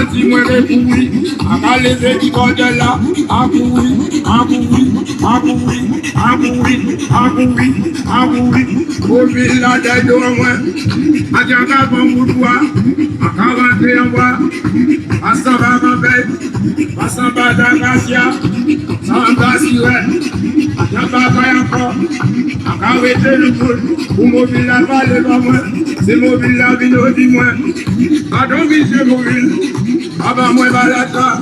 dis-moi que pourri, à lever du bord de là, à pourri, à pourri, à pourri, à pourri, à pourri, à pourri, au village de moi, à Diaga Bamboudoua, à Cavanté en bois, à Samba Mambé, à Samba Dagasia, Samba Siwe, à Diaga encore, à Cavanté le boule, pour mobile la balle de moi, c'est mobile la ville du moins, à donc c'est mobile, à bas moi balata,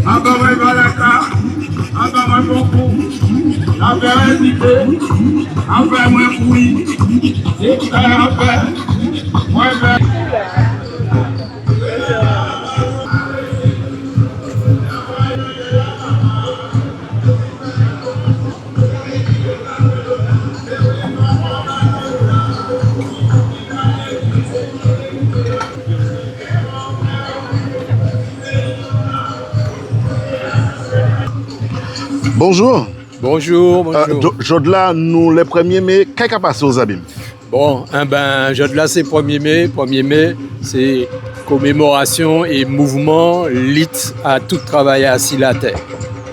à bas moi balata, à bas moi beaucoup, à faire un idée, à faire moi fouille, c'est faire à faire, moi faire. Bonjour. Bonjour, bonjour. Jodla, nous, le 1er mai, qu'est-ce qui a passé aux abîmes? Bon, Jodla, c'est 1er mai. 1er mai, c'est commémoration et mouvement lit à tout travail assis la terre.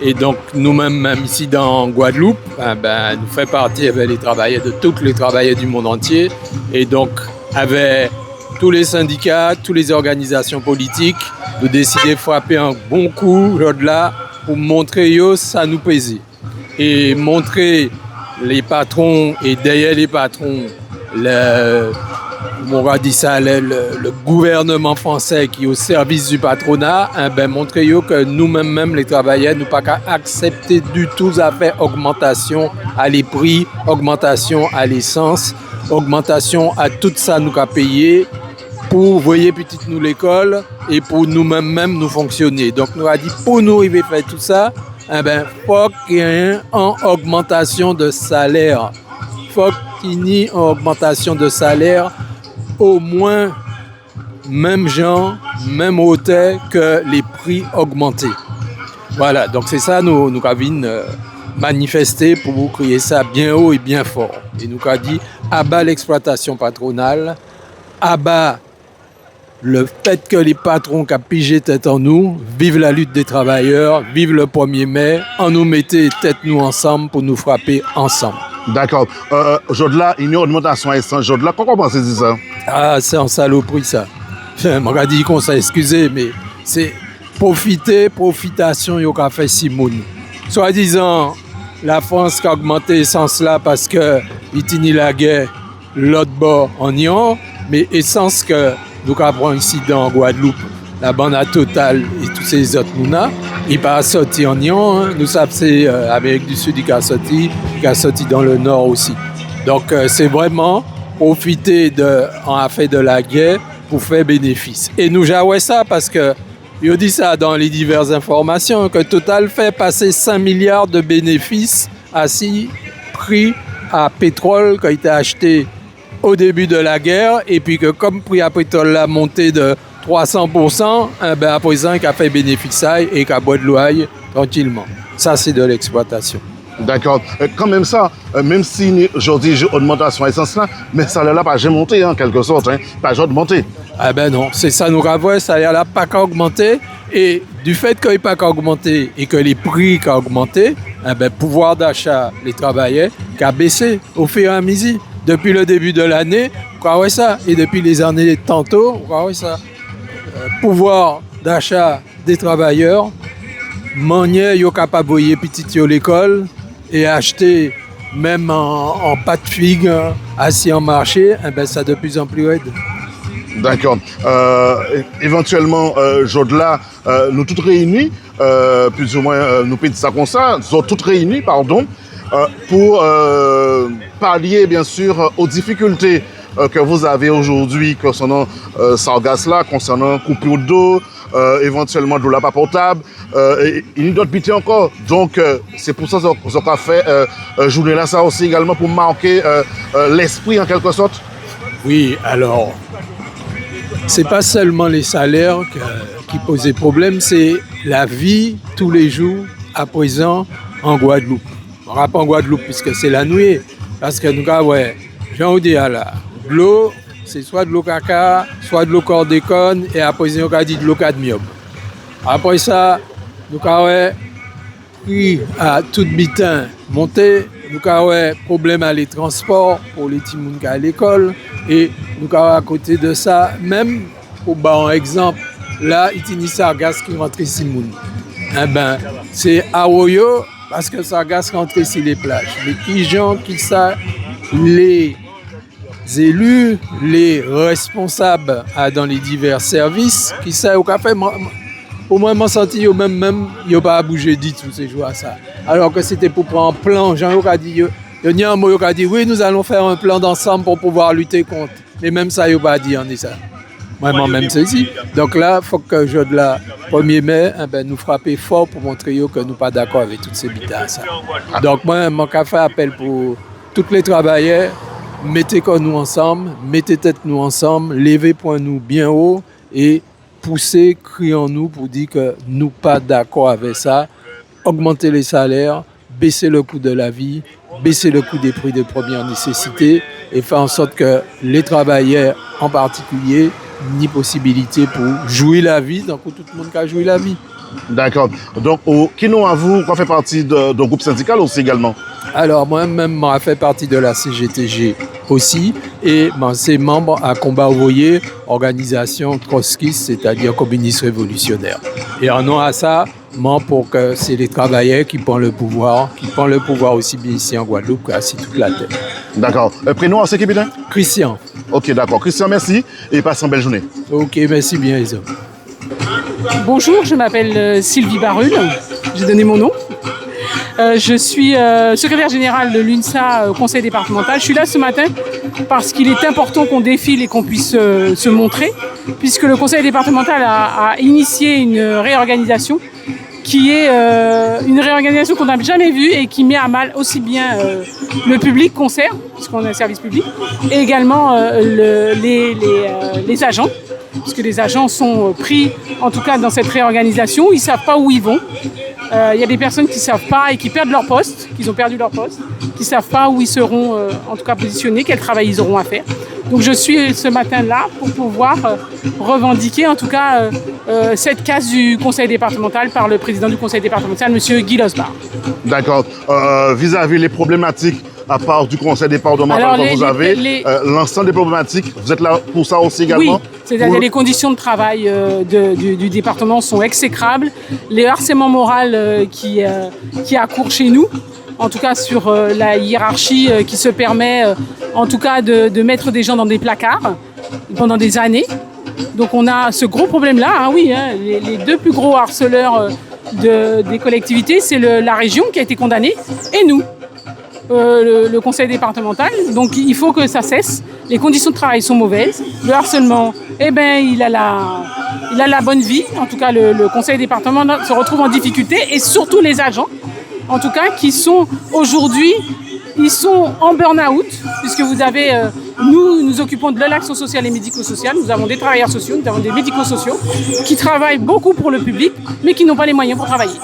Et donc, nous-mêmes, même ici dans Guadeloupe, nous faisons partie avec les travailleurs de tous les travailleurs du monde entier. Et donc, avec tous les syndicats, toutes les organisations politiques, nous décidons de frapper un bon coup, Jodla, pour montrer que ça nous pèse. Et montrer les patrons et derrière les patrons, le gouvernement français qui est au service du patronat, montrer que nous-mêmes, même les travailleurs, nous ne pouvons pas accepter du tout à faire augmentation à les prix, augmentation à l'essence, augmentation à tout ça nous avons payé pour voyer petite nous l'école et pour nous-mêmes nous fonctionner. Donc nous avons dit pour nous arriver à faire tout ça, faut qu'il y ait une augmentation de salaire. Faut qu'il y ait une augmentation de salaire au moins même genre, même hauteur que les prix augmentés. Voilà, donc c'est ça nous avons manifesté pour crier ça bien haut et bien fort. Et nous avons dit à bas l'exploitation patronale, à bas le fait que les patrons qui ont pigé tête en nous, vive la lutte des travailleurs, vive le 1er mai, en nous mettez tête nous ensemble pour nous frapper ensemble. D'accord. Jodla, il y a une augmentation à essence. Jodla, comment vous pensez ça? Ah, c'est en saloperie ça. Je m'aurais dit qu'on s'est excusé, mais c'est profitation, il y a fait Simone. Soi-disant, la France qui a augmenté l'essence là parce qu'il tinit la guerre, l'autre bord en Iran, mais essence que nous avons ici dans Guadeloupe, la bande à Total et tous ces autres mouna, ils pas sorti en Iran, nous savons c'est Amérique du Sud qui a sorti dans le Nord aussi. Donc c'est vraiment profiter en fait de la guerre pour faire bénéfice. Et nous jouons ça parce que il dit ça dans les diverses informations que Total fait passer 5 milliards de bénéfices assis pris à pétrole qui a été acheté au début de la guerre, et puis que comme prix à pétrole a monté de 300%, à présent il a fait bénéfice et qu'il a boit de l'eau tranquillement. Ça c'est de l'exploitation. D'accord. Quand même ça, même si aujourd'hui j'ai augmentation essence là, mais ça là pas jamais monté en quelque sorte, pas jamais monté. Ah non, c'est ça nous ravoie, ça là pas qu'à augmenter, et du fait qu'il n'a pas qu'à augmenter et que les prix qu'à augmenter, pouvoir d'achat les travailleurs qu'a baissé au fur et à mesure. Depuis le début de l'année, on ça. Et depuis les années tantôt, on ça. Pouvoir d'achat des travailleurs, manière yo capable de petit à l'école et acheter même en pâte figue assis en marché, ça de plus en plus aide. D'accord. Éventuellement, Jodla, nous toutes réunis, plus ou moins, nous pétons ça comme ça, nous sommes toutes réunis, pardon, pour pallier bien sûr aux difficultés que vous avez aujourd'hui concernant Sargasse-là, concernant coupure d'eau, éventuellement de la pas potable, et il y a d'autres pitiés encore. Donc c'est pour ça qu'on a fait journée là ça aussi également pour marquer l'esprit en quelque sorte. Oui, alors c'est pas seulement les salaires qui posaient problème, c'est la vie tous les jours à présent en Guadeloupe. On rappelle en Guadeloupe puisque c'est la nuit, parce que nous avons, j'ai dit là, l'eau c'est soit de l'eau caca, soit de l'eau chlordécone, et après, on a dit de l'eau cadmium. Après ça, nous avons pris à tout bitin monter, nous avons problème à les transports pour les petits à l'école, et nous avons à côté de ça, même pour un exemple, là, il y a Sargas qui rentre ici. Eh ben, c'est à Oyo, parce que Sargas rentre ici les plages. Les gens qui savent, les élus, les responsables dans les divers services, qui savent au café, au moins, je senti que même, il n'y a pas bougé du tout ces jours à ça. Alors que c'était pour prendre un plan. Jean-Luc a dit, il y a un mot qui a dit, oui, nous allons faire un plan d'ensemble pour pouvoir lutter contre. Mais même ça, il n'y a pas dit, on dit ça. Vraiment, même ceci. Donc là, il faut que je de la 1er mai, nous frapper fort pour montrer que nous ne sommes pas d'accord avec toutes ces bidas. Donc moi, mon café appelle pour tous les travailleurs, mettez nous ensemble, mettez tête nous ensemble, levez point nous bien haut et poussez, crions-nous pour dire que nous ne sommes pas d'accord avec ça, augmenter les salaires, baisser le coût de la vie, baisser le coût des prix de première nécessité et faire en sorte que les travailleurs en particulier ni possibilité pour jouer la vie, donc tout le monde qui a joué la vie. D'accord. Donc, qui nous a vous fait partie d'un groupe syndical aussi également? Alors, moi-même, je fait partie de la CGTG aussi, et c'est membre à Combat Ouvrier, organisation trotskiste, c'est-à-dire communiste révolutionnaire. Et en nom à ça, pour que c'est les travailleurs qui prennent le pouvoir aussi bien ici en Guadeloupe qu'aussi toute la terre. D'accord. Prénom, c'est qui bien? Christian. Ok, d'accord. Christian, merci et passe une belle journée. Ok, merci bien, Isa. Bonjour, je m'appelle Sylvie Barul, j'ai donné mon nom. Je suis secrétaire générale de l'UNSA conseil départemental. Je suis là ce matin parce qu'il est important qu'on défile et qu'on puisse se montrer, puisque le conseil départemental a initié une réorganisation qui est une réorganisation qu'on n'a jamais vue et qui met à mal aussi bien le public qu'on sert, puisqu'on est un service public, et également les agents, puisque les agents sont pris, en tout cas dans cette réorganisation, ils ne savent pas où ils vont. Il y a des personnes qui ne savent pas et qui perdent leur poste, qui ont perdu leur poste, qui ne savent pas où ils seront en tout cas positionnés, quel travail ils auront à faire. Donc je suis ce matin là pour pouvoir revendiquer en tout cas cette case du conseil départemental par le président du conseil départemental, M. Guy Losbar. D'accord. Vis-à-vis les problématiques à part du conseil départemental que vous avez, l'ensemble des problématiques, vous êtes là pour ça aussi également? Oui, c'est-à-dire les conditions de travail du département sont exécrables. Les harcèlements moraux qui accourent chez nous, en tout cas sur la hiérarchie qui se permet en tout cas de mettre des gens dans des placards pendant des années. Donc on a ce gros problème-là, les deux plus gros harceleurs des collectivités, c'est la région qui a été condamnée et nous. Le conseil départemental, donc il faut que ça cesse. Les conditions de travail sont mauvaises. Le harcèlement, il a la bonne vie. En tout cas, le conseil départemental se retrouve en difficulté et surtout les agents, en tout cas, qui sont aujourd'hui, ils sont en burn-out, puisque vous avez, nous occupons de l'action sociale et médico-sociale. Nous avons des travailleurs sociaux, nous avons des médico-sociaux qui travaillent beaucoup pour le public, mais qui n'ont pas les moyens pour travailler.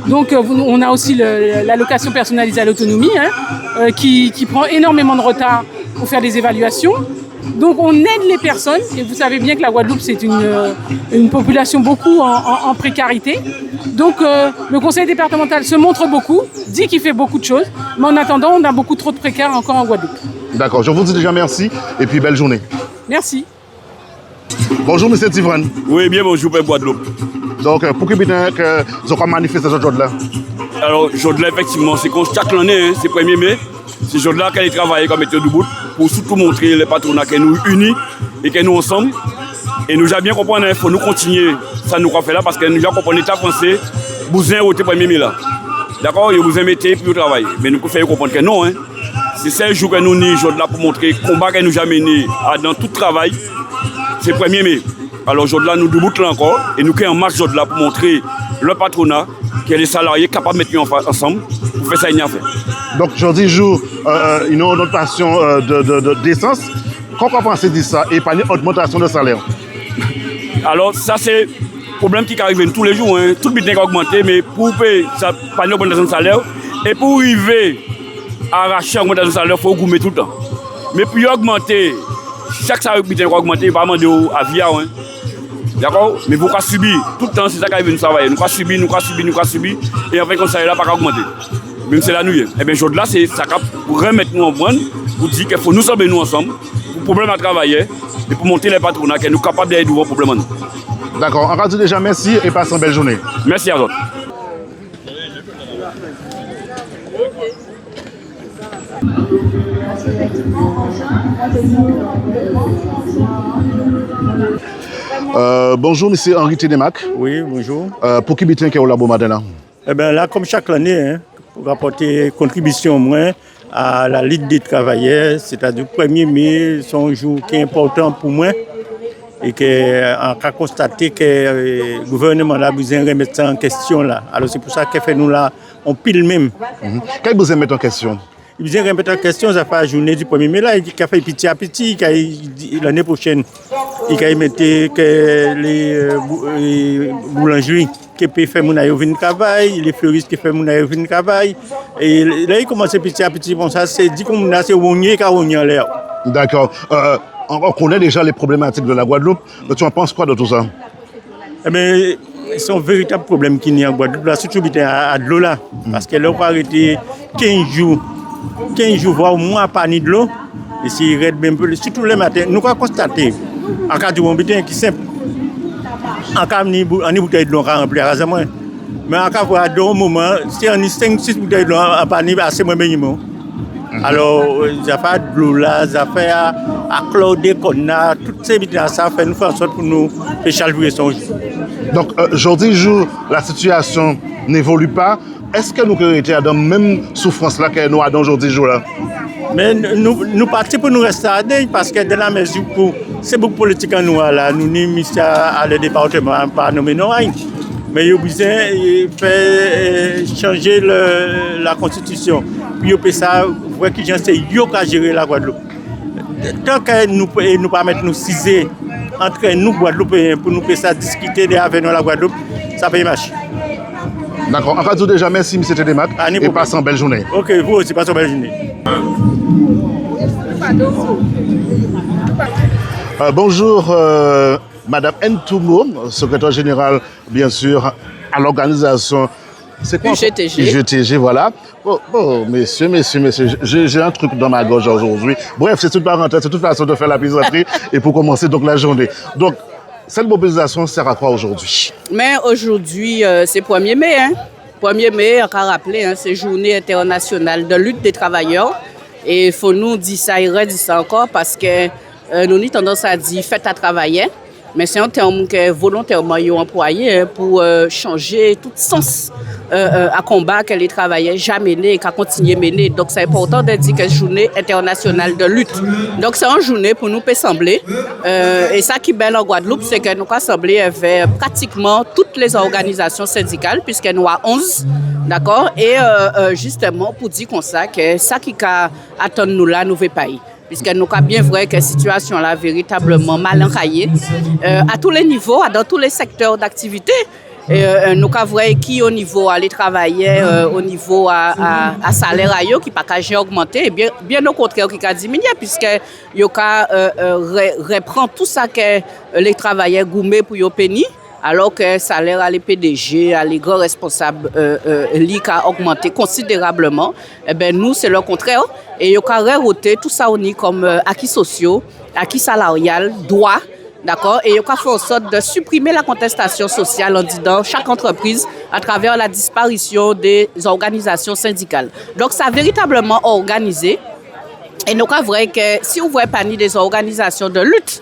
Donc on a aussi l'allocation personnalisée à l'autonomie qui prend énormément de retard pour faire des évaluations. Donc on aide les personnes et vous savez bien que la Guadeloupe c'est une population beaucoup en précarité. Donc le conseil départemental se montre beaucoup, dit qu'il fait beaucoup de choses, mais en attendant on a beaucoup trop de précaires encore en Guadeloupe. D'accord, je vous dis déjà merci et puis belle journée. Merci. Bonjour M. Tivran. Oui, bien bonjour Père Guadeloupe. Donc pour que vous avez manifesté ce jour-là? Alors jour-là effectivement, c'est comme chaque année, c'est 1er mai. C'est jour-là qu'elle travaille comme méthode de bout pour surtout montrer les patronats que nous unis et que nous ensemble. Et nous avons bien compris qu'il faut nous continuer ça nous fait là parce que nous avons compris l'État français, besoin au 1er mai là. D'accord, il vous mettez pour travailler. Mais nous faisons comprendre que non. C'est 16 jours que nous sommes jour-là pour montrer le combat que nous avons mené dans tout travail. C'est 1er mai. Alors aujourd'hui, nous debout là encore et nous créons un match aujourd'hui pour montrer le patronat que les salariés capables de mettre ensemble pour faire ça y a fait. Donc aujourd'hui, jour une augmentation d'essence. Comment vous pensez de ça et pas une augmentation de salaire? Alors ça c'est un problème qui arrive tous les jours. Tout le budget a augmenté, mais pour payer ça pas une augmentation de salaire et pour arriver à arracher l'augmentation de salaire, il faut gommer tout le temps. Mais pour augmenter chaque salaire qui va augmenter, il va demander à via. Hein. D'accord? Mais vous pouvez subir. Tout le temps, c'est ça qui arrive nous travailler. Nous pouvons subir. Et en fait, comme ça, il n'a pas augmenter. Même c'est la nuit. Eh bien, aujourd'hui, là, c'est ça pour remettre nous en point, pour dire qu'il faut nous sembler nous ensemble, pour problème à travailler, et pour monter les patronats, que nous sommes capables d'aider vos problèmes. D'accord. On va dire déjà merci et passe une belle journée. Merci à vous. Bonjour, monsieur Henri Ténémac. Oui, bonjour. Pour qui bitin qui est au labo matin là? Eh bien là, comme chaque année, hein, pour apporter contribution moins à la Ligue des travailleurs, c'est-à-dire le 1er mai, c'est un jour qui est important pour moi et qu'on a constaté que le gouvernement a besoin de remettre ça en question là. Alors c'est pour ça que fait nous là, on pile même. Qu'est-ce que vous mettez en question? Il vient remettre en question, ça fait la journée du 1er mai là, il a fait petit à petit, l'année prochaine, il a mis que les boulangeries qui peuvent faire mon aïe travail, les fleuristes qui font mon aïe travail, et là il commence petit à petit, bon ça c'est dit comme là c'est rogné car rogné en l'air. D'accord. On connaît déjà les problématiques de la Guadeloupe, mais tu en penses quoi de tout ça? Eh bien, c'est un véritable problème qu'il y a en Guadeloupe, là, surtout à de l'eau là, parce qu'elle a arrêté 15 jours, voire au moins pas ni de l'eau, et s'il reste même peu, surtout le matin, nous avons constaté, en cas de bon bitin qui est simple, en cas de bouteille de l'eau, on va remplir à moins. Mais en cas de un moment, si on a 5-6 bouteilles de l'eau, on va assez moins minimum. Alors, ça fait de l'eau là, ça fait à cloder qu'on a, toutes ces bouteilles, ça fait nous faire en sorte pour nous faire chaleurer son jour. Donc, aujourd'hui, la situation n'évolue pas. Est-ce que nous avons été dans la même souffrance là que nous avons aujourd'hui là? Mais nous partons pour nous rester à Deuil parce que dans la mesure où c'est beaucoup politique en nous là, nous sommes mis à le département par nommer nos règles. Mais il y a besoin de faire changer la constitution. Puis il ça, vous voyez que c'est eux qui gérer la Guadeloupe. Tant que nous ne pas mettre nous ciser entre nous Guadeloupéens pour nous faire discuter avec nous la Guadeloupe, ça peut marcher. D'accord. En cas déjà, merci, M. Ténémac, et passe une belle journée. Ok, vous aussi, passez une belle journée. Bonjour, Madame Ntoumo, secrétaire générale, bien sûr, à l'organisation. C'est quoi? UGTG. UGTG, voilà. Bon, messieurs, j'ai un truc dans ma gorge aujourd'hui. Bref, c'est toute parenthèse, c'est toute façon de faire la plaisanterie et pour commencer donc la journée. Donc, cette mobilisation sert à quoi aujourd'hui? Mais aujourd'hui, c'est 1er mai. Hein? 1er mai, on a rappelé, hein, c'est Journée internationale de lutte des travailleurs. Et il faut nous dire ça et redire ça encore parce que nous avons tendance à dire faites à travailler. Mais c'est un terme que volontairement ils ont employé pour changer tout sens à combat que les travailleurs jamais menés et qu'à continuer mener. Donc c'est important de dire que c'est une journée internationale de lutte. Donc c'est une journée pour nous assembler. Et ça qui est belle en Guadeloupe, c'est que nous assemblés avec pratiquement toutes les organisations syndicales, puisque nous avons 11, d'accord? Et justement pour dire comme ça que ça qui attend nous là, nous ne pas y. Puisque nous avons bien vrai que la situation là véritablement mal encaillée à tous les niveaux, dans tous les secteurs d'activité. Nous avons vrai qui au niveau à les travailler, au niveau à salaire qui pas qu'à augmenter, bien au contraire qui a diminué puisque yo reprend tout ça que les travailleurs gourmet pour yo péni. Alors que le salaire à les PDG, à les grands responsables, a augmenté considérablement, eh ben nous, c'est le contraire. Et il y a rerouté tout ça comme acquis sociaux, acquis salarial, droit, d'accord? Et il y a fait en sorte de supprimer la contestation sociale en disant chaque entreprise à travers la disparition des organisations syndicales. Donc, ça a véritablement organisé. Et nous avons vrai que si on voit parmi des organisations de lutte,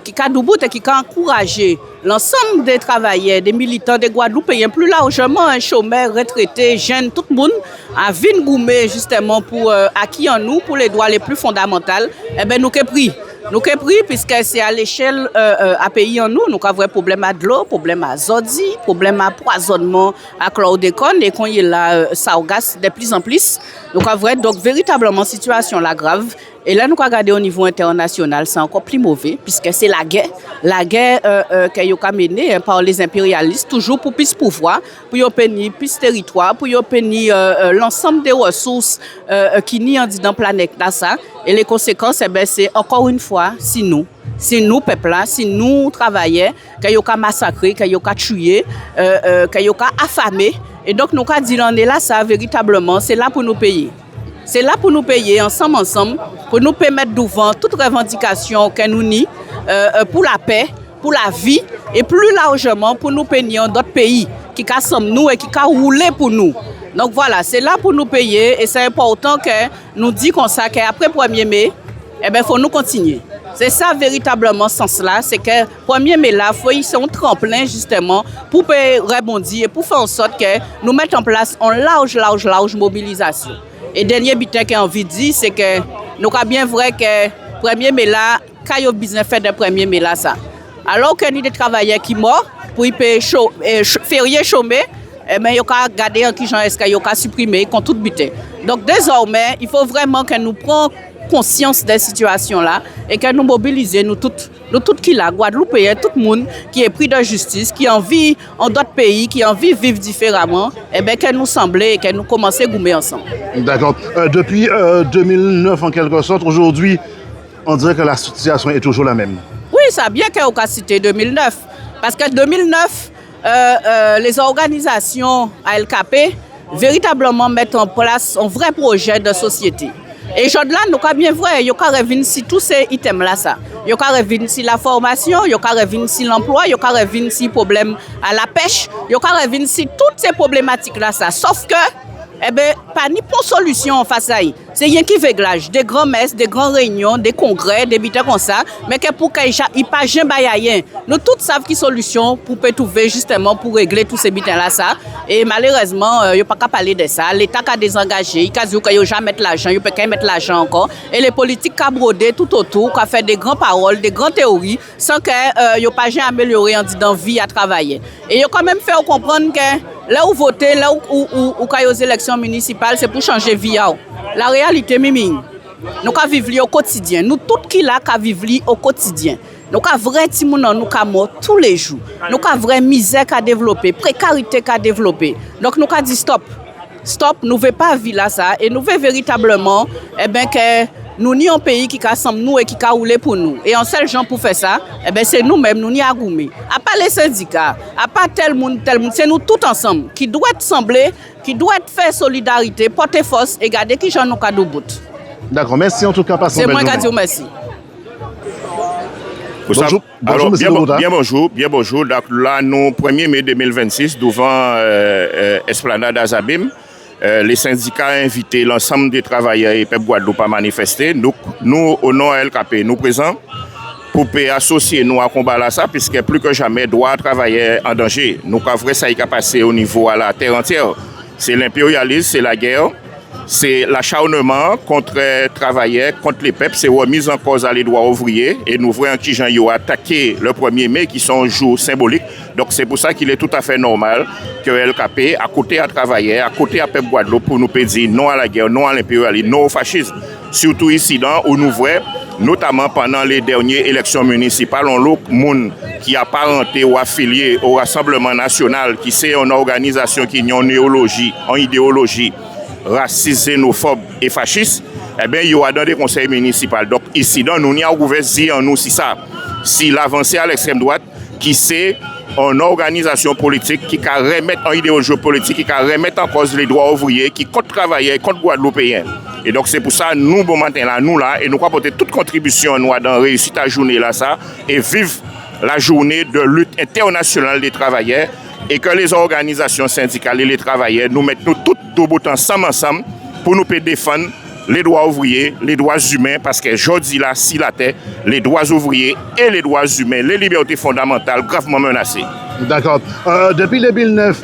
qui a debout et qui a encouragé l'ensemble des travailleurs, des militants des Guadeloupéens, plus largement un chômeur, retraité, jeune, tout le monde, à venir goumer justement pour acquis en nous, pour les droits les plus fondamentaux, eh bien nous avons pris. Nous avons pris puisque c'est à l'échelle à pays en nous, nous avons un problème à de l'eau, problème à zodi, problème à poisonnement, à chlordécone et quand il y a la sargasse de plus en plus. Nous avons donc véritablement situation la grave Et là, nous regardons au niveau international, c'est encore plus mauvais, puisque c'est la guerre qui a menée par les impérialistes, toujours pour plus pouvoir, pour obtenir plus territoire, pour obtenir l'ensemble des ressources qui n'y ont dans la planète. Ça. Et les conséquences, c'est encore une fois, c'est nous, peuple là, si nous travaillons, qu'il y a massacré, qu'il y a tué, qu'il y a affamé. Et donc, nous avons dit, on est là, ça, véritablement, c'est là pour nous payer. C'est là pour nous payer ensemble, pour nous permettre d'ouvrir toute revendication que nous nions pour la paix, pour la vie et plus largement pour nous payer d'autres pays qui sommes nous et qui roulent pour nous. Donc voilà, c'est là pour nous payer et c'est important que nous disions comme ça qu'après 1er mai, il faut nous continuer. C'est ça véritablement ce sens-là, c'est que 1er mai là, c'est un tremplin justement pour rebondir et pour faire en sorte que nous mettons en place une large mobilisation. Et dernier bitin que j'ai envie de dire, c'est que nous avons bien vrai que 1er mai là, quand il y a business fait de 1er mai là, ça. Alors qu'il y a des travailleurs qui sont morts, pour y payer férié chômé, il y a gardé en qui est-ce qu'il y a supprimé contre tout bitin. Donc désormais, il faut vraiment que nous prenions conscience de cette situation-là et que nous mobilisions, nous tous qui là, Guadeloupéens, tout le monde qui est pris de justice, qui en vit en d'autres pays, qui en vit vivre différemment, et bien que nous semblons et que nous commençons à goumer ensemble. D'accord. Depuis 2009, en quelque sorte, aujourd'hui, on dirait que la situation est toujours la même. Oui, ça bien qu'on a cité 2009. Parce que 2009, les organisations ALKP véritablement mettent en place un vrai projet de société. Et aujourd'hui, nous avons bien vrai, il y a revenir sur tous ces items-là. Il y a revenir sur la formation, il y a revenir sur l'emploi, il y a revenir sur les problèmes à la pêche, il y a revenir sur toutes ces problématiques-là. Sauf que, pas ni pour solution face à ça. C'est rien qui véglage, des grands messes, des grandes réunions, des congrès, des bitins comme ça, mais que pour qu'il n'y ait pas jamais rien. Nous tous savons qui solution pour trouver justement pour régler tous ces bitins-là. Et malheureusement, il n'y a pas qu'à parler de ça. L'État a désengagé, il a dit qu'il n'y a jamais mettre l'argent, il ne peut pas mettre l'argent encore. Et les politiques ont brodé tout autour, ont fait des grandes paroles, des grandes théories, sans qu'il n'y ait pas jamais amélioré en disant vie à travailler. Et il a quand même fait comprendre que là où voter, là où il y a aux élections municipales, c'est pour changer la vie. La réalité, Mimi, nous vivons au quotidien. Nous tous qui là, vivons au quotidien. Nous avons vrai timon nous avons tous les jours. Nous avons vraie misère à développer, précarité à développer. Donc nous avons dit stop. Stop, nous ne voulons pas vivre là ça. Et nous voulons véritablement que nous n'y un pays qui rassemble nous et qui a roulé pour nous. Et en seul gens pour faire ça, c'est nous-mêmes, nous n'y a goumé. À part les syndicats, à part tel monde, c'est nous tous ensemble qui doit sembler, qui doit faire solidarité, porter force et garder qui j'en ai qu'à bout. D'accord, merci en tout cas. C'est moi qui ai dit merci. Bonjour, alors, monsieur Bogota. Bien bonjour. Donc là, nous, 1er mai 2026, devant Esplanade Azabim, les syndicats ont invité l'ensemble des travailleurs et peuple Guadeloupe à manifester. Nous, au nom de LKP, nous présents pour associer nous à combat là ça, puisque plus que jamais, droit travailler en danger. Nous avons ça qui a passé au niveau à la terre entière. C'est l'impérialisme, c'est la guerre, c'est l'acharnement contre les travailleurs, contre les peuples, c'est remise en cause à les droits ouvriers. Et nous voyons qui gens ont attaqué le 1er mai, qui sont un jour symbolique. Donc c'est pour ça qu'il est tout à fait normal que LKP, à côté à travailler, à côté à peuple Guadeloupe, pour nous dire non à la guerre, non à l'impérialisme, non au fascisme. Surtout ici, où nous voyons, notamment pendant les dernières élections municipales, on a monde qui apparenté ou affilié au Rassemblement national, qui c'est une organisation qui a une idéologie raciste, xénophobe et fasciste, eh bien, il y a dans des conseils municipaux. Donc ici, nous avons ouvert nous si ça, si l'avancée à l'extrême droite, qui c'est une organisation politique qui a remettre en idéologie politique, qui a remettre en cause les droits ouvriers, qui compte travailler, contre Guadeloupéens. Et donc c'est pour ça, nous, bon matin là, nous là, et nous apporter toute contribution nous dans réussite à journée là ça, et vivre la journée de lutte internationale des travailleurs, et que les organisations syndicales et les travailleurs nous mettent nous tous debout ensemble pour nous défendre les droits ouvriers, les droits humains, parce que je dis là, si la terre, les droits ouvriers et les droits humains, les libertés fondamentales gravement menacées. D'accord. Depuis 2009,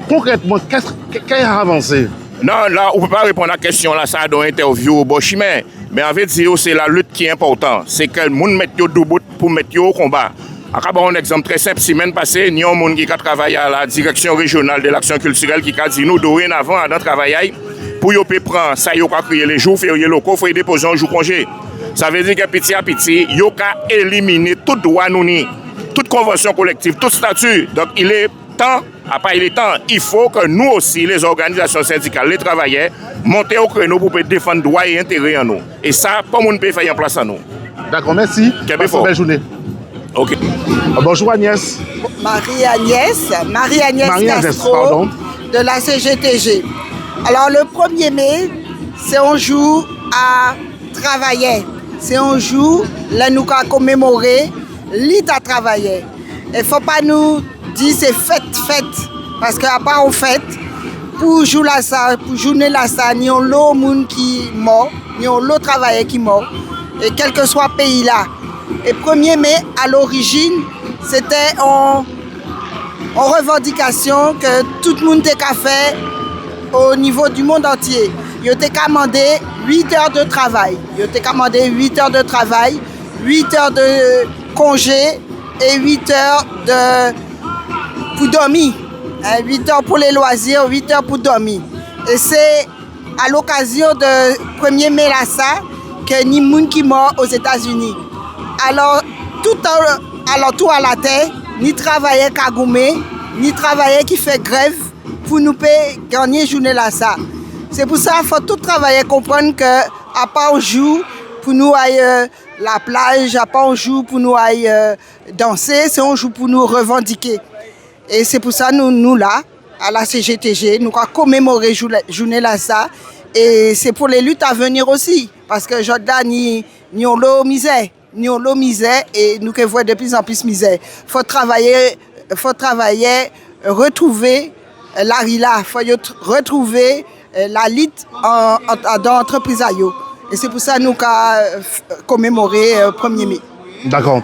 concrètement, qu'est-ce qui a avancé? Non, là, on ne peut pas répondre à la question là, ça dans l'interview au Bochimen. Mais en fait, c'est la lutte qui est importante. C'est que le monde mette debout pour mettre au combat. Un exemple très simple, semaine passée, il y a un monde qui a travaillé à la direction régionale de l'action culturelle qui a dit nous dorénavant à travailler pour yo prendre ça yo ka créer les jours fériés locaux, faut déposer un jour congé. Ça veut dire que petit à petit, yo ka éliminer tout droit nous ni, toute convention collective, tout statut. Donc il est temps, il faut que nous aussi, les organisations syndicales, les travailleurs, monter au créneau pour défendre droits et intérêts en nous. Et ça, pas monde peut faire en place en nous. D'accord, merci. Belle journée. Ok. Bonjour Agnès. Marie-Agnès Castro de la CGTG. Alors le 1er mai, c'est un jour à travailler. C'est un jour là nous avons commémoré l'île à travailler. Il ne faut pas nous dire c'est fête. Parce qu'à part en fête, pour jouer là ça, pour journée là ça, ni on l'autre monde qui mort, ni on l'autre travailleur qui mort. Et quel que soit le pays là. Et 1er mai, à l'origine, c'était en revendication que tout le monde a fait au niveau du monde entier. Il a commandé 8 heures de travail. 8 heures de congé et 8 heures pour dormir. 8 heures pour les loisirs, 8 heures pour dormir. Et c'est à l'occasion de 1er mai là ça que ni monde qui mort aux États-Unis. Alors, tout à la terre, ni travailleur qui a goumé, ni travailleur qui fait grève pour nous payer gagner journée là ça. C'est pour ça qu'il faut tout travailler comprendre que à part un jour pour nous aller la plage, à part un jour pour nous aller danser, c'est un jour pour nous revendiquer. Et c'est pour ça nous là à la CGTG, nous avons commémoré journée là ça. Et c'est pour les luttes à venir aussi, parce que Jordan ni on l'eau misère. Nous avons misère et nous voyons de plus en plus misère. Il faut travailler, retrouver la RILA, il faut retrouver la lutte dans l'entreprise Ayo. Et c'est pour ça que nous avons commémoré le 1er mai. D'accord.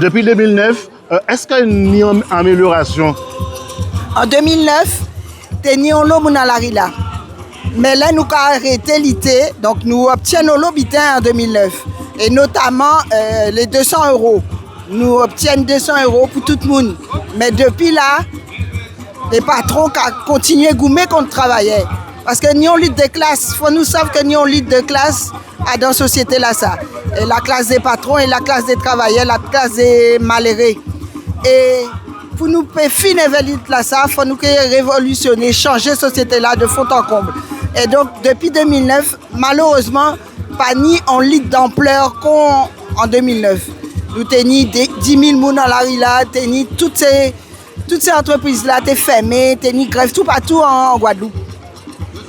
Depuis 2009, est-ce qu'il y a une amélioration? En 2009, nous avons la RILA. Mais là, nous avons arrêté l'IT, donc nous obtenons l'OBITIN en 2009. Et notamment les 200 €. Nous obtenons 200 € pour tout le monde. Mais depuis là, les patrons continuent à goumer contre travailler. Parce que nous avons lutte de classe. Il faut nous savoir que nous avons lutte de classe dans la société là ça. Et la classe des patrons et la classe des travailleurs, la classe des malheureux. Et pour nous finir avec lutte là ça, il faut nous révolutionner, changer la société là de fond en comble. Et donc depuis 2009, malheureusement, pas ni en lutte d'ampleur qu'en 2009. Nous tenions 10 000 personnes dans la RILA, toutes ces entreprises-là étaient fermées, tenions grève tout partout en Guadeloupe.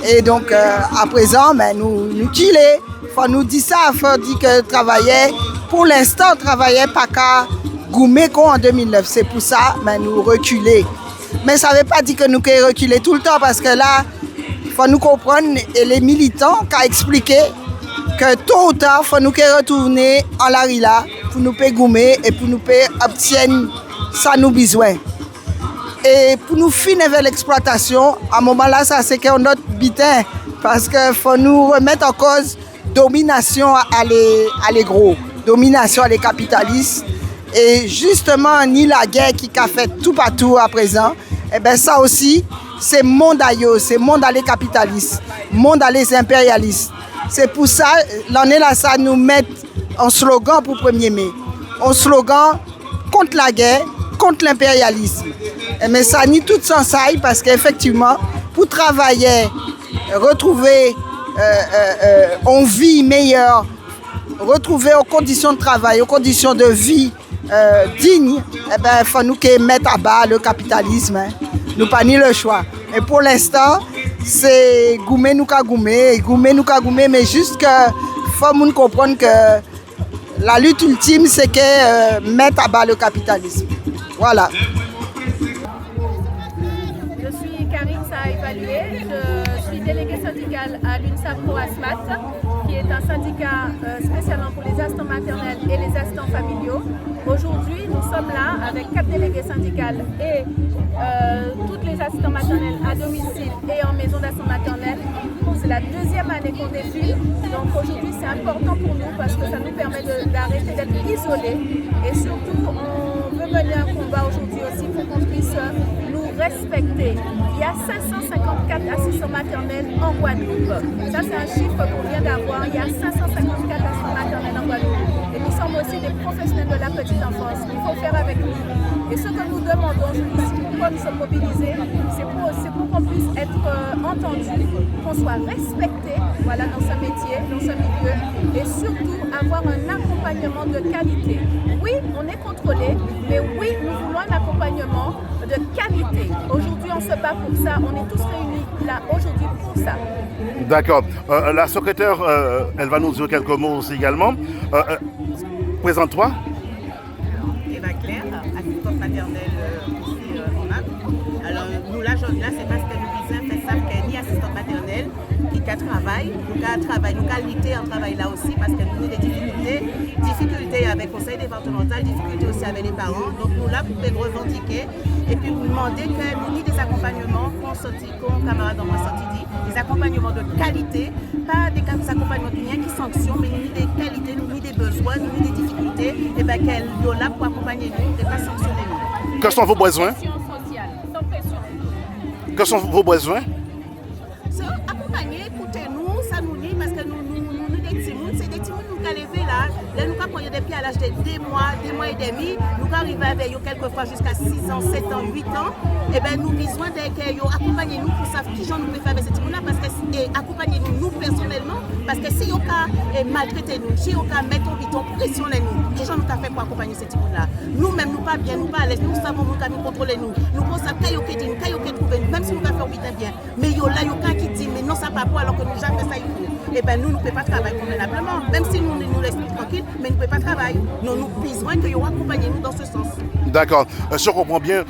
Et donc, à présent, nous killons. Il faut nous dire ça, il faut dire que travailler, pour l'instant, travailler pas qu'à goumer qu'en 2009. C'est pour ça que nous reculons. Mais ça ne veut pas dire que nous reculons tout le temps, parce que là, il faut nous comprendre, et les militants qui ont expliqué que tôt ou tard, il faut nous retourner en la RILA pour nous payer goumer et pour nous payer obtenir ça nous besoin. Et pour nous finir avec l'exploitation, à un moment là, ça c'est qu'on notre bitin parce qu'il faut nous remettre en cause domination à les gros, domination à les capitalistes. Et justement, ni la guerre qui a fait tout partout à présent, et bien ça aussi, c'est monde à eux, c'est monde à les capitalistes, monde à les impérialistes. C'est pour ça, l'année là, ça nous met un slogan pour 1er mai. Un slogan contre la guerre, contre l'impérialisme. Mais ça nie tout sans ça parce qu'effectivement, pour travailler, retrouver une vie meilleure, retrouver aux conditions de travail, aux conditions de vie dignes, eh ben, il faut nous mettre à bas le capitalisme. Hein. Nous pas ni le choix. Et pour l'instant, c'est goumer nous ka goumer, mais juste que faut nous comprendre que la lutte ultime, c'est que mettre à bas le capitalisme. Voilà. Je suis Karine Saha-Évalué, je suis déléguée syndicale à l'UNSAP ProASMAT, qui est un syndicat spécialement pour les assistants maternels et les assistants familiaux. Aujourd'hui, nous sommes là avec 4 délégués syndicales et toutes les assistants maternels à domicile et en maison d'assistants maternels. C'est la 2e année qu'on défile, donc aujourd'hui c'est important pour nous parce que ça nous permet d'arrêter d'être isolés et surtout on veut mener un combat aujourd'hui aussi pour qu'on puisse nous respecter. Il y a 554 assistants maternels en Guadeloupe. Ça, c'est un chiffre qu'on vient d'avoir. Il y a 554 assistants maternels en Guadeloupe. Et nous sommes aussi des professionnels de la petite enfance. Il faut faire avec nous. Et ce que nous demandons ici, pourquoi nous sommes mobilisés, c'est pour qu'on puisse être entendu, qu'on soit respecté voilà, dans ce métier, dans ce milieu, et surtout avoir un accompagnement de qualité. Oui, on est contrôlé, mais oui, nous voulons un accompagnement de qualité. Aujourd'hui, on se bat pour ça. On est tous réunis là aujourd'hui pour ça. D'accord. La secrétaire, elle va nous dire quelques mots aussi également. Présente-toi. Eva Claire, assistante maternelle ici en Naples. Alors, nous là, c'est parce que nous disons fait ça qu'il ni assistante maternelle qui travaille, nous avons lutter en travail là aussi parce que nous avons des difficultés avec le conseil départemental, difficultés aussi avec les parents. Donc nous là pour nous revendiquer et puis vous demander que nous ayons des accompagnements, comme camarade dans moi sorti dit, des accompagnements de qualité, pas des accompagnements qui sanctionnent, mais nous avons des qualités, nous avons des besoins, nous avons des difficultés, et bien qu'elle est là pour accompagner nous et pas sanctionner nous. Quels sont vos besoins? Sans pression. Quels sont vos besoins? Accompagner, écoutez-nous, ça nous dit parce que nous des petits mouns, c'est des petits mouns nous qui lever là nous quand on est depuis à l'âge de 2 mois et demi, nous arrivons avec eux quelquefois jusqu'à 6 ans, 7 ans, 8 ans, et bien nous besoin d'accompagner nous pour savoir qui j'en nous peut faire avec ces petits mouns là parce que accompagner nous personnellement parce que si on a maltraité nous, si on a mettre en pression nous, qui j'en nous fait pour accompagner ces petits mouns là. Nous-mêmes nous pas bien, nous pas à l'aise, nous savons nous nous contrôler nous. Nous pensons qu'il y a qui dit, qu'il y a qui trouver même si nous avons fait bien, mais il y a qui dit mais non ça pas pour alors que nous jamais fait ça il faut. Et bien nous ne pouvons pas travailler convenablement, même si nous laissons tranquille, mais nous ne pouvons pas travailler. Nous besoin que vous accompagniez nous dans ce sens. D'accord. Je comprends bien.